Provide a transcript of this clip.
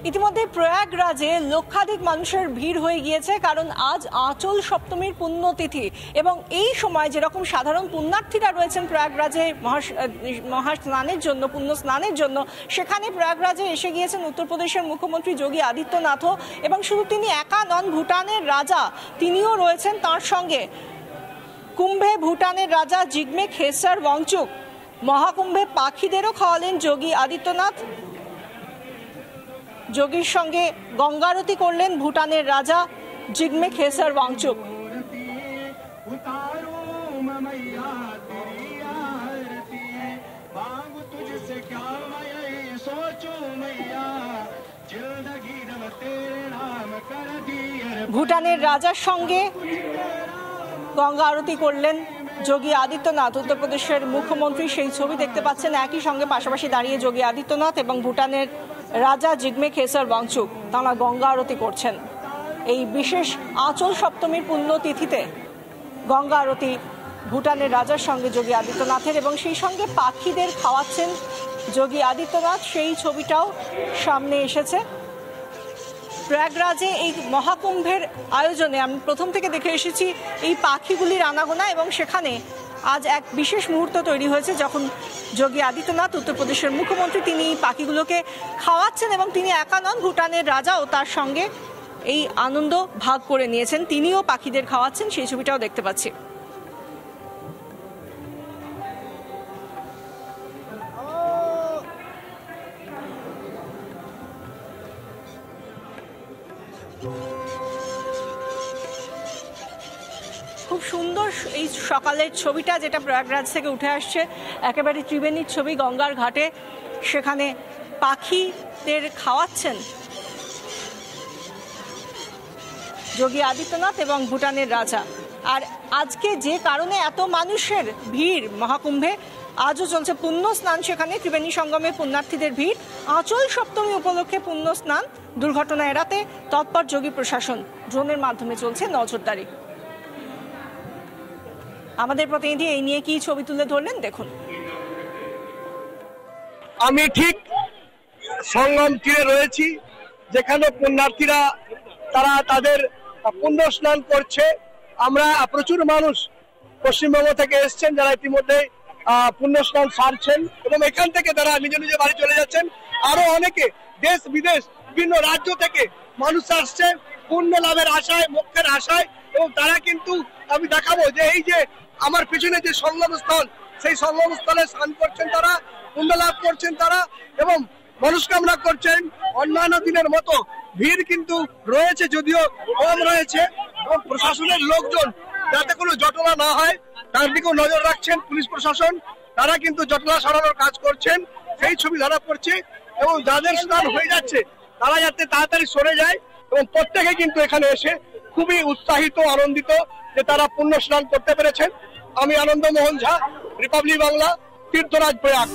ইতিমধ্যে প্রয়াগরাজে লক্ষাধিক মানুষের ভিড় হয়ে গিয়েছে, কারণ আজ আঁচল সপ্তমীর পুণ্যতিথি এবং এই সময় যেরকম সাধারণ পুণ্যার্থীরা রয়েছেন প্রয়াগরাজে মহাস্নানের জন্য, পুণ্য স্নানের জন্য, সেখানে প্রয়াগরাজে এসে গিয়েছেন উত্তরপ্রদেশের মুখ্যমন্ত্রী যোগী আদিত্যনাথও। এবং শুধু তিনি একা নন, ভুটানের রাজা তিনিও রয়েছেন তার সঙ্গে। কুম্ভে ভুটানের রাজা জিগমে খেসর ওয়াংচুক, মহাকুম্ভে পাখিদেরও খাওয়ালেন যোগী আদিত্যনাথ। যোগীর সঙ্গে গঙ্গারতি করলেন ভুটানের রাজা জিগমে খেসর ওয়াংচুক। ভুটানের রাজার সঙ্গে গঙ্গা আরতি করলেন যোগী আদিত্যনাথ, উত্তরপ্রদেশের মুখ্যমন্ত্রী। সেই ছবি দেখতে পাচ্ছেন, একই সঙ্গে পাশাপাশি দাঁড়িয়ে যোগী আদিত্যনাথ এবং ভুটানের রাজা জিগমে খেসর ওয়াংচুক, তাঁরা গঙ্গা আরতি করছেন। এই বিশেষ আঁচল সপ্তমীর পুণ্যতিথিতে গঙ্গা আরতি ভুটানের রাজার সঙ্গে যোগী আদিত্যনাথের, এবং সেই সঙ্গে পাখিদের খাওয়াচ্ছেন যোগী আদিত্যনাথ, সেই ছবিটাও সামনে এসেছে। প্রয়াগরাজে এই মহাকুম্ভের আয়োজনে আমি প্রথম থেকে দেখে এসেছি এই পাখিগুলির আনাগোনা, এবং সেখানে আজ এক বিশেষ মুহূর্ত তৈরি হয়েছে যখন যোগী আদিত্যনাথ, উত্তরপ্রদেশের মুখ্যমন্ত্রী, তিনি এই পাখিগুলোকে খাওয়াচ্ছেন এবং তিনি একা নন, ভুটানের রাজাও তার সঙ্গে এই আনন্দ ভাগ করে নিয়েছেন, তিনিও পাখিদের খাওয়াচ্ছেন, সেই ছবিটাও দেখতে পাচ্ছি। খুব সুন্দর এই সকালের ছবিটা, যেটা প্রয়াগরাজ থেকে উঠে আসছে, একেবারে ত্রিবেণীর ছবি গঙ্গার ঘাটে। সেখানে পাখিদের খাওয়াচ্ছেন যোগী আদিত্যনাথ এবং ভুটানের রাজা। আর আজকে যে কারণে এত মানুষের ভিড় মহাকুম্ভে, আজও চলছে পুণ্য স্নান, সেখানে ত্রিবেণী সঙ্গমে পুণ্যার্থীদের ভিড়। আঁচল সপ্তমী উপলক্ষে পুণ্য স্নান, দুর্ঘটনা এড়াতে তৎপর যোগী প্রশাসন, ড্রোনের মাধ্যমে চলছে নজরদারি। আমাদের প্রতিনিধি এই নিয়ে কি ছবি তুলে ধরলেন, দেখুন। আমি ঠিক সঙ্গম তীরে রয়েছি, যেখানে পুণ্যার্থীরা তারা তাদের পুণ্য স্নান করছে। আমরা প্রচুর মানুষ পশ্চিমবঙ্গ থেকে এসছেন যারা ইতিমধ্যে পুণ্য স্নান সারছেন, এবং এখান থেকে তারা নিজ নিজ বাড়ি চলে যাচ্ছেন। আরো অনেকে দেশ বিদেশ বিভিন্ন রাজ্য থেকে মানুষ আসছে পুণ্য লাভের আশায়, মোক্ষের আশায়। এবং তারা কিন্তু, আমি দেখাবো যে এই যে আমার পিছনে যে সঙ্গম স্থল, সেই সঙ্গম স্থলে স্নান করছেন তারা, পুণ্য লাভ করছেন তারা, এবং মনস্কামনা করছেন। অন্যান্য দিনের মতো ভিড় কিন্তু রয়েছে, যদিও কম রয়েছে, এবং প্রশাসনের লোকজন যাতে কোনো জটলা না হয় তার দিকেও নজর রাখছেন পুলিশ প্রশাসন। তারা কিন্তু জটলা সরানোর কাজ করছেন, সেই ছবি ধরা পড়ছে। এবং যাদের স্নান হয়ে যাচ্ছে তারা যাতে তাড়াতাড়ি সরে যায়, এবং প্রত্যেকে কিন্তু এখানে এসে খুবই উৎসাহিত, আনন্দিত যে তারা পুণ্য স্নান করতে পেরেছেন। আমি আনন্দমোহন ঝা, রিপাবলিক বাংলা, তীর্থরাজ প্রয়াগ।